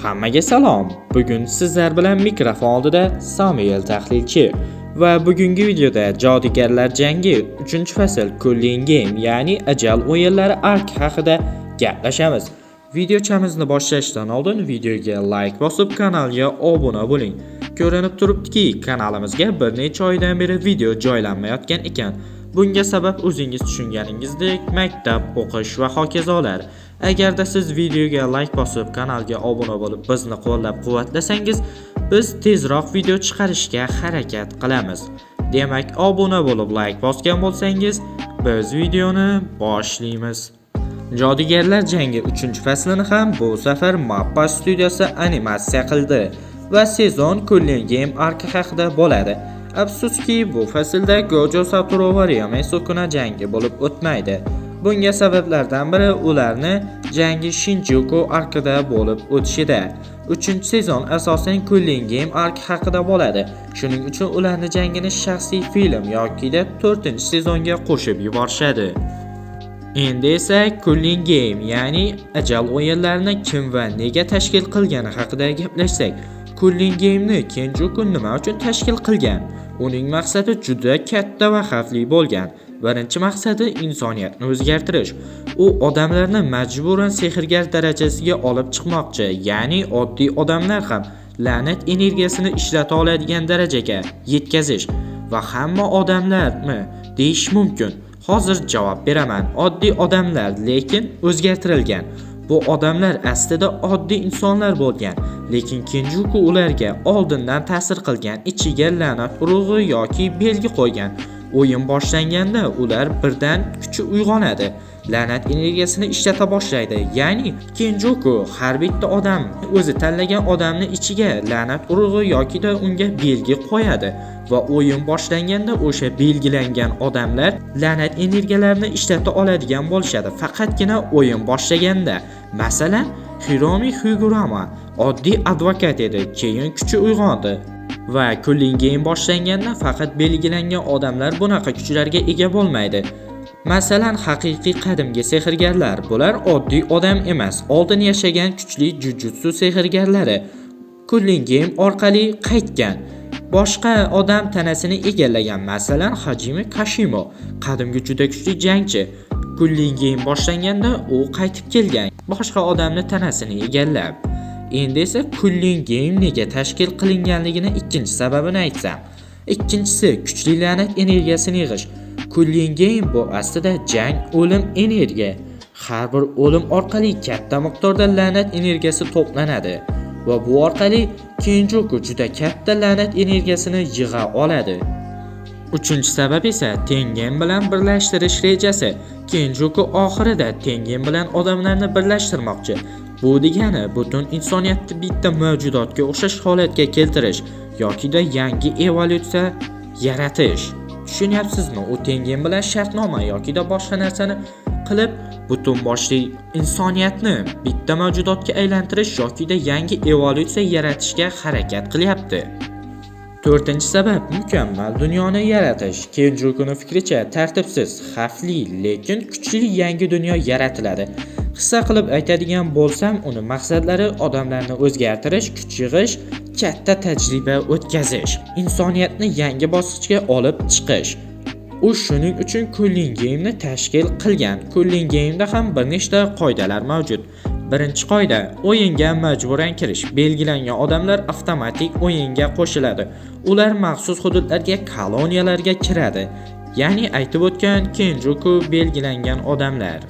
Hammaga salom. Bugun sizlar bilan mikrofon oldida Samuel tahlilchi va bugungi videoda Jodugarlar jangi 3-fasl Cooling Game, ya'ni ajal o'yinlari ark haqida gaplashamiz. Videochamizni boshlashdan oldin videoga like bosib, kanalga obuna bo'ling. Ko'rinib turibdiki, kanalimizga bir necha oydan beri video joylanmayotgan ekan. Bunga sabab o'zingiz tushunganingizdek maktab, o'qish va hokazolar. Agarda siz videoga like bosib, kanalga obuna bo'lib, bizni qo'llab-quvvatlasangiz, biz tezroq video chiqarishga harakat qilamiz. Demak, obuna bo'lib, like bosgan bo'lsangiz, biz videoni boshlaymiz. Jodugarlar jangi 3-faslini ham bu safar Mappa studiyasi animatsiya qildi va sezon Cooling Game arki haqida bo'ladi. Afsuski, bu faslda Gojo Satoru va Ryome Sukuna jangi bo'lib o'tmaydi. Bunga sabablardan biri ularni jangi Shinjuku arkida bo'lib o'tishida. 3-sezon asosan Cooling Game arki haqida bo'ladi. Shuning uchun ularni jangini shaxsiy film yoki 4-sezonga qo'shib yuborishadi. Endi esa Cooling Game, ya'ni ajal o'yinlarini kim va nega tashkil qilgani haqida gaplashsak. Cooling Game'ni Kenjuku nima uchun tashkil qilgan? Uning maqsadi juda katta va xavfli bo'lgan. Birinchi maqsadi insoniyatni o'zgartirish. U odamlarni majburan sehrgar darajasiga olib chiqmoqchi, ya'ni oddiy odamlar ham la'nat energiyasini ishlata oladigan darajaga yetkazish. Va hamma odamlarmi deyish mumkin. Hozir javob beraman. Oddiy odamlar, lekin o'zgartirilgan. Bu odamlar aslida oddiy insonlar bo'lgan, lekin Kenjuku ularga oldindan ta'sir qilgan, ichiga la'nat urug'i yoki belgi qo'ygan. O'yin boshlanganda ular birdan kuchi uyg'onadi. La'nat energiyasini ishlata boshlaydi. Ya'ni Kenjuku har bitta odam o'zi tanlagan odamni ichiga la'nat urug'i yoki unga belgi qo'yadi va o'yin boshlanganda o'sha belgilangan odamlar la'nat energiyalarini ishlata oladigan bo'lishadi. Faqatgina o'yin boshlaganda. Masalan, Hiromi Higurama oddiy advokat edi, keyin kuchi uyg'ondi. Va Cooling Game boshlanganda faqat belgilangan odamlar bunaqa kuchlarga ega bo'lmaydi. Masalan, haqiqiy qadimgi sehrgarlar, bular oddiy odam emas, oldin yashagan kuchli jujutsu sehrgarlari. Cooling Game orqali qaytgan. Boshqa odam tanasini egallagan, masalan, Hajime Kashimo, qadimgi juda kuchli jangchi. Cooling Game boshlanganda u qaytib kelgan, boshqa odamni tanasini egallab. Endi esa Cooling Game nega tashkil qilinganligini ikkinchi sababini aytsam. Ikkinchisi kuchli la'nat energiyasini yig'ish. Cooling Game bu aslida jang, o'lim, energiya. Har bir o'lim orqali katta miqdorda la'nat energiyasi to'planadi va bu orqali Kenjuku juda katta la'nat energiyasini yig'a oladi. Uchinchi sabab esa Tengen bilan birlashtirish rejasi. Kenjuku oxirida Tengen bilan odamlarni birlashtirmoqchi. Bu degani butun insoniyatni bitta mavjudotga o'xshash holatga keltirish yoki yangi evolyutsiya yaratish. Tushunyapsizmi? U Tengen bilan shartnoma yoki boshqa narsani qilib butun boshli insoniyatni bitta mavjudotga aylantirish yoki yangi evolyutsiya yaratishga harakat qilyapti. 4-sabab mukammal dunyoni yaratish. Kenjukuning fikricha tartibsiz, xavfli, lekin kuchli yangi dunyo yaratiladi. Qissa qilib aytadigan bo'lsam, uning maqsadlari odamlarni o'zgartirish, kuch yig'ish, katta tajriba o'tkazish, insoniyatni yangi bosqichga olib chiqish. U shuning uchun Cooling Game'ni tashkil qilgan. Cooling Game'da ham bir nechta qoidalar mavjud. Birinchi qoida: o'yinga majburan kirish. Belgilangan odamlar avtomatik o'yinga qo'shiladi. Ular maxsus hududlarga, koloniyalarga kiradi. Ya'ni aytib o'tgan Kenjuku belgilangan odamlar.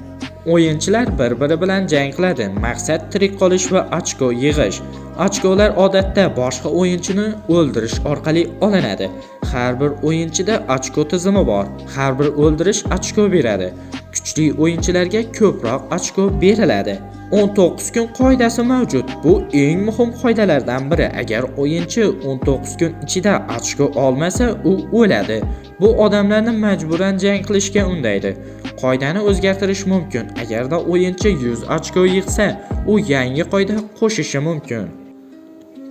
O'yinchilar bir-biri bilan jang qiladi. Maqsad tirik qolish va ochko yig'ish. Ochkolar odatda boshqa o'yinchini o'ldirish orqali olinadi. Har bir o'yinchida ochko tizimi bor. Har bir o'ldirish ochko beradi. Kuchli o'yinchilarga ko'proq ochko beriladi. 19 kun qoidasi mavjud. Bu eng muhim qoidalardan biri. Agar o'yinchi 19 kun ichida ochko olmasa, u o'ladi. Bu odamlarni majburan jang qilishga undaydi. Qoidani o'zgartirish mumkin. Agarda o'yinchi 100 ochko yig'sa, u yangi qoida qo'shishi mumkin.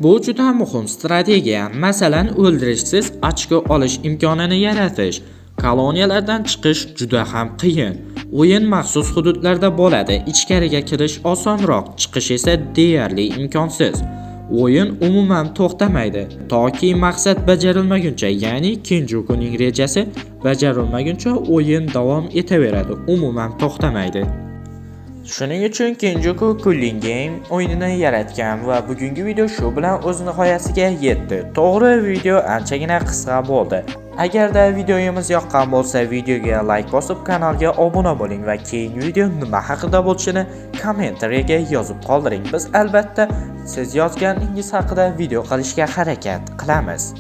Bu juda muhim strategiya. Masalan, o'ldirishsiz ochko olish imkonini yaratish. Koloniyalardan chiqish juda ham qiyin. O'yin maxsus hududlarda bo'ladi. Ichkariga kirish osonroq, chiqish esa deyarli imkonsiz. O'yin umuman to'xtamaydi toki maqsad bajarilmaguncha, ya'ni Kenjukuning rejasi bajarilmaguncha o'yin davom etaveradi, umuman to'xtamaydi. Shuning uchun Kenjuku Cooling Game o'yinini yaratgan va bugungi video shu bilan o'z nihoyasiga yetdi. To'g'ri, video anchagina qisqa bo'ldi. Agarda videomiz yoqqan bo'lsa, videoga like bosib, kanalga obuna bo'ling va keyingi video nima haqida bo'lishini kommentariyaga yozib qoldiring. Biz albatta siz yozganingiz haqida video qilishga harakat qilamiz.